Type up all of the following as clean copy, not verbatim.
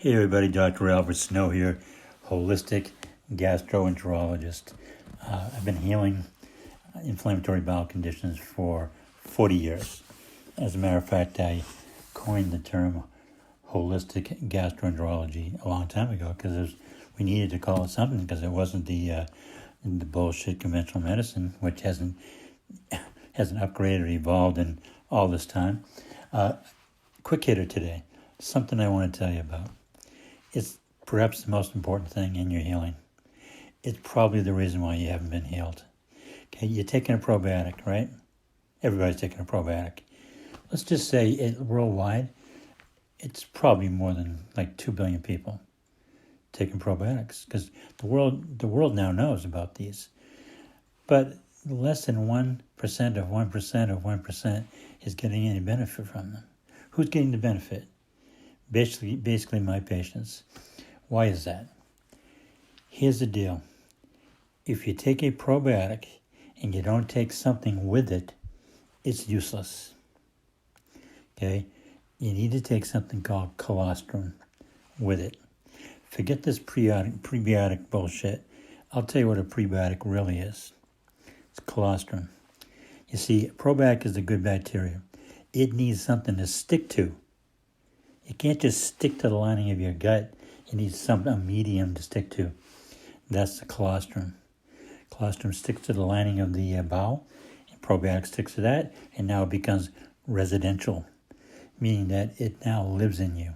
Hey everybody, Dr. Albert Snow here, Holistic Gastroenterologist. I've been healing inflammatory bowel conditions for 40 years. As a matter of fact, I coined the term Holistic Gastroenterology a long time ago because we needed to call it something because it wasn't the bullshit conventional medicine, which hasn't upgraded or evolved in all this time. Quick hitter today, something I want to tell you about. It's perhaps the most important thing in your healing. It's probably the reason why you haven't been healed. Okay, you're taking a probiotic, right? Everybody's taking a probiotic. Let's just say worldwide, it's probably more than like 2 billion people taking probiotics because the world now knows about these. But less than 1% of 1% of 1% is getting any benefit from them. Who's getting the benefit? Basically my patients. Why is that? Here's the deal. If you take a probiotic and you don't take something with it, it's useless. Okay? You need to take something called colostrum with it. Forget this prebiotic bullshit. I'll tell you what a prebiotic really is. It's colostrum. You see, probiotic is a good bacteria. It needs something to stick to. You can't just stick to the lining of your gut. You need a medium to stick to. That's the colostrum. Colostrum sticks to the lining of the bowel, and probiotic sticks to that, and now it becomes residential, meaning that it now lives in you.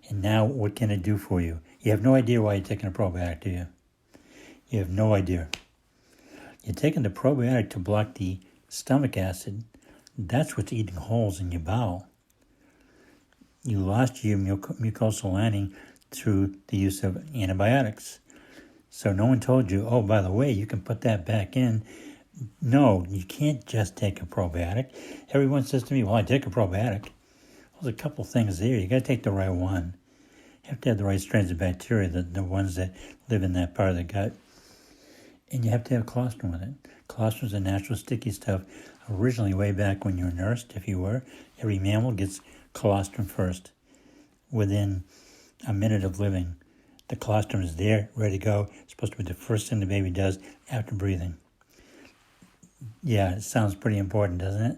And now what can it do for you? You have no idea why you're taking a probiotic, do you? You have no idea. You're taking the probiotic to block the stomach acid. That's what's eating holes in your bowel. You lost your mucosal lining through the use of antibiotics. So no one told you, oh, by the way, you can put that back in. No, you can't just take a probiotic. Everyone says to me, well, I take a probiotic. Well, there's a couple things there. You got to take the right one. You have to have the right strains of bacteria, the ones that live in that part of the gut. And you have to have colostrum with it. Colostrum is a natural sticky stuff. Originally, way back when you were nursed, if you were, every mammal gets colostrum first. Within a minute of living, the colostrum is there, ready to go. It's supposed to be the first thing the baby does after breathing. Yeah, it sounds pretty important, doesn't it?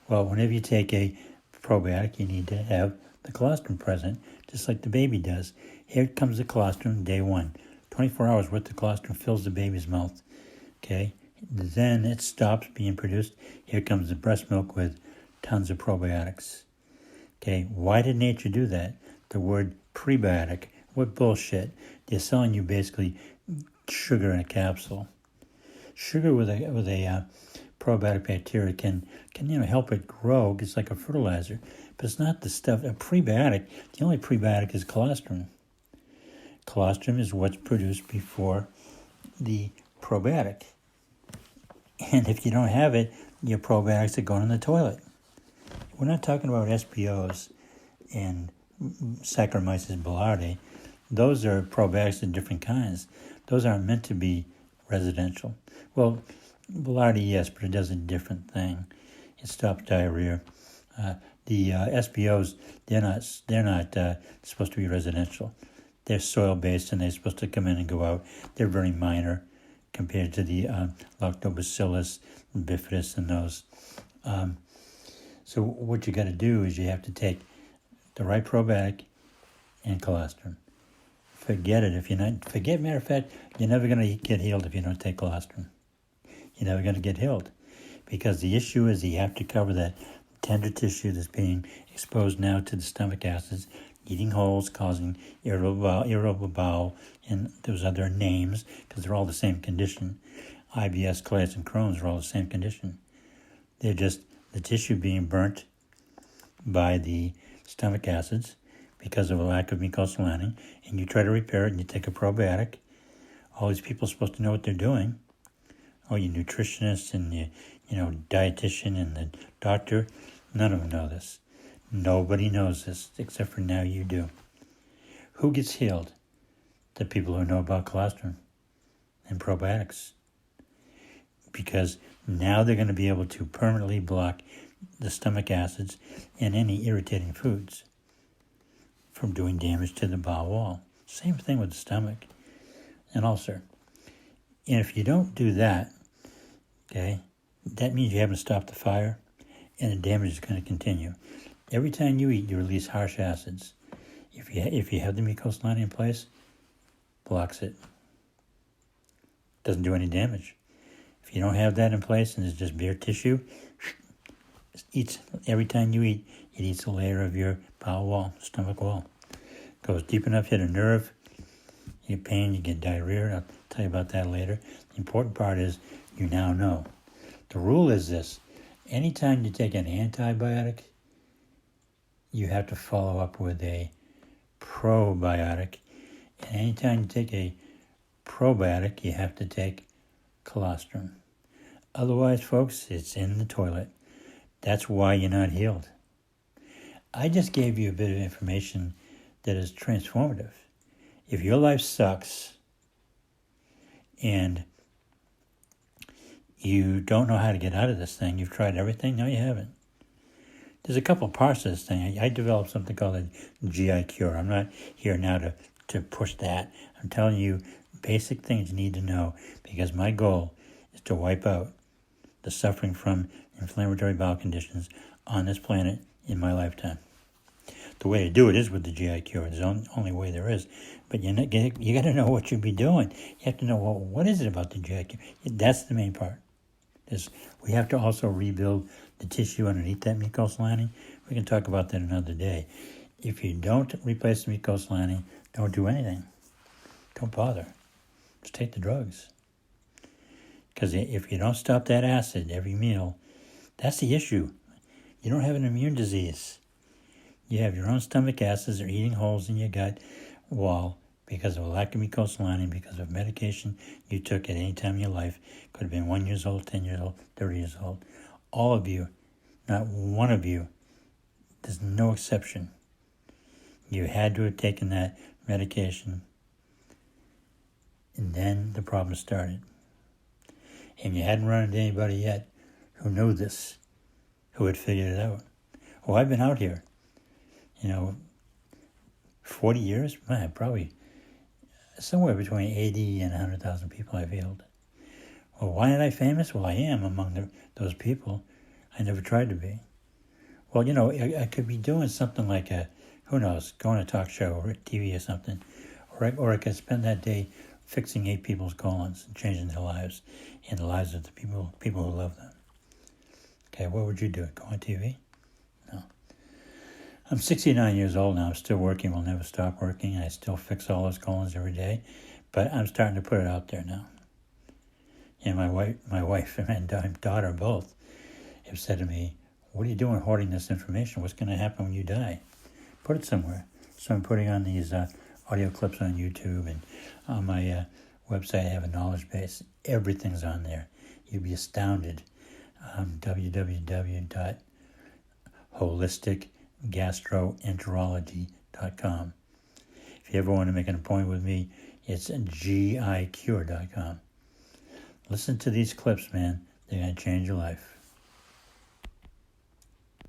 Well, whenever you take a probiotic, you need to have the colostrum present, just like the baby does. Here comes the colostrum, day one. 24 hours worth of colostrum fills the baby's mouth. Okay? Then it stops being produced. Here comes the breast milk with tons of probiotics. Okay, why did nature do that? The word prebiotic, what bullshit. They're selling you basically sugar in a capsule. Sugar with a probiotic bacteria can help it grow. It's like a fertilizer, but it's not the stuff. A prebiotic, the only prebiotic is colostrum. Colostrum is what's produced before the probiotic. And if you don't have it, your probiotics are going in the toilet. We're not talking about SPOs and Saccharomyces boulardii. Those are probiotics of different kinds. Those aren't meant to be residential. Well, boulardii, yes, but it does a different thing. It stops diarrhea. The SPOs, they're not supposed to be residential. They're soil-based and they're supposed to come in and go out. They're very minor compared to the lactobacillus, bifidus, and those. So what you got to do is you have to take the right probiotic and colostrum. Forget it. Matter of fact, you're never going to get healed if you don't take colostrum. You're never going to get healed because the issue is you have to cover that tender tissue that's being exposed now to the stomach acids, eating holes, causing irritable bowel, and those other names because they're all the same condition. IBS, Colitis, and Crohn's are all the same condition. They're just the tissue being burnt by the stomach acids because of a lack of mucosal lining, and you try to repair it and you take a probiotic. All these people are supposed to know what they're doing. Oh, your nutritionist and your dietitian and the doctor, none of them know this. Nobody knows this except for now you do. Who gets healed? The people who know about colostrum and probiotics. Because now they're going to be able to permanently block the stomach acids and any irritating foods. from doing damage to the bowel wall. Same thing with the stomach, an ulcer. And if you don't do that, okay, that means you haven't stopped the fire, and the damage is going to continue. Every time you eat, you release harsh acids. If you have the mucosal lining in place, blocks it. Doesn't do any damage. If you don't have that in place and it's just bare tissue, every time you eat, it eats a layer of your bowel wall, stomach wall. Goes deep enough, hit a nerve, you get pain, you get diarrhea. I'll tell you about that later. The important part is you now know. The rule is this: anytime you take an antibiotic, you have to follow up with a probiotic. And anytime you take a probiotic, you have to take colostrum. Otherwise, folks, it's in the toilet. That's why you're not healed. I just gave you a bit of information that is transformative. If your life sucks and you don't know how to get out of this thing, you've tried everything, no, you haven't. There's a couple parts of this thing. I developed something called a GI cure. I'm not here now to push that. I'm telling you basic things you need to know, because my goal is to wipe out the suffering from inflammatory bowel conditions on this planet in my lifetime. The way to do it is with the GI cure. It's the only way there is. But you got to know what you'll be doing. You have to know, well, what is it about the GI cure? That's the main part. We have to also rebuild the tissue underneath that mucosal lining. We can talk about that another day. If you don't replace the mucosal lining, don't do anything. Don't bother. Just take the drugs. Because if you don't stop that acid every meal, that's the issue. You don't have an immune disease. You have your own stomach acids that are eating holes in your gut wall because of a lack of mucosal lining, because of medication you took at any time in your life. Could have been 1 year old, 10 years old, 30 years old. All of you, not one of you, there's no exception. You had to have taken that medication, and then the problem started. And you hadn't run into anybody yet who knew this, who had figured it out. Oh, I've been out here, 40 years, probably somewhere between 80 and 100,000 people I've healed. Well, why am I famous? Well, I am among those people. I never tried to be. Well, I could be doing something like going to a talk show or TV or something, or I could spend that day fixing 8 people's colons and changing their lives and the lives of the people who love them. Okay, what would you do? Go on TV? No. I'm 69 years old now. I'm still working. Will never stop working. I still fix all those colons every day, but I'm starting to put it out there now. And my wife and daughter both have said to me, "What are you doing hoarding this information? What's going to happen when you die? Put it somewhere." So I'm putting on these audio clips on YouTube, and on my website I have a knowledge base. Everything's on there. You'd be astounded. www.holisticgastroenterology.com. If you ever want to make an appointment with me, it's gicure.com. Listen to these clips, man. They're going to change your life.